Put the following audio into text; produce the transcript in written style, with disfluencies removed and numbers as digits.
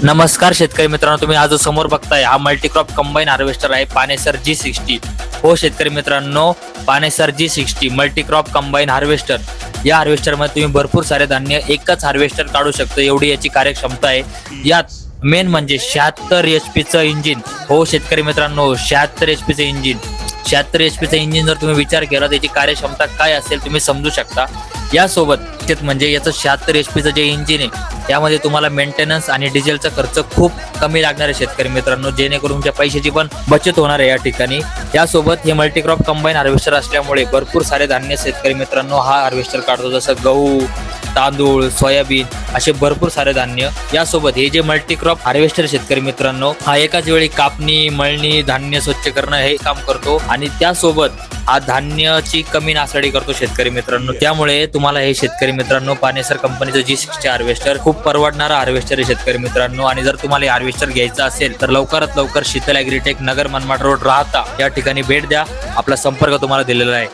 नमस्कार शेतकरी मित्रांनो, तुम्ही आज जो समोर बघताय हा मल्टीक्रॉप कंबाईन हार्वेस्टर आहे पानेसर G60। हो शेतकरी मित्रांनो, Panesar G60 multicrop combine harvester. या हार्वेस्टर मध्ये तुम्ही भरपूर सारे धान्य एकच हार्वेस्टर काढू शकता, एवढी याची कार्यक्षमता आहे। यात मेन म्हणजे 76 HP चं इंजिन। हो शेतकरी मित्रांनो, 76 HP चं इंजिन। 76 HP चं इंजिन जर तुम्ही विचार केला त्याची कार्यक्षमता काय असेल तुम्ही समजू शकता। यासोबत म्हणजे याचं 76 HP चं जे इंजिन आहे यामध्ये तुम्हाला मेंटेनन्स आणि डिझेलचा खर्च खूप कमी लागणार आहे शेतकरी मित्रांनो, जेणेकरून तुमच्या पैशाची पण बचत होणार आहे या ठिकाणी। यासोबत हे मल्टीक्रॉप कंबाईन हार्वेस्टर असल्यामुळे भरपूर सारे धान्य शेतकरी मित्रांनो हा हार्वेस्टर काढतो, जसं गहू, तांदूळ, सोयाबीन असे भरपूर सारे धान्य। यासोबत हे जे मल्टीक्रॉप हार्वेस्टर शेतकरी मित्रांनो हा एकाच वेळी कापणी, मळणी, धान्य स्वच्छ करणं हे काम करतो आणि त्यासोबत हा धान्याची कमी नासाडी करतो शेतकरी मित्रांनो। त्यामुळे तुम्हाला हे शेतकरी मित्रांनो पानेसर कंपनीचं G60 हार्वेस्टर खूप परवडणारा हार्वेस्टर आहे शेतकरी मित्रांनो। आणि जर तुम्हाला हे हार्वेस्टर घ्यायचं असेल तर लवकरात लवकर शीतल ॲग्रीटेक नगर मनमाड रोड राहता या ठिकाणी भेट द्या, आपला संपर्क तुम्हाला दिलेला आहे।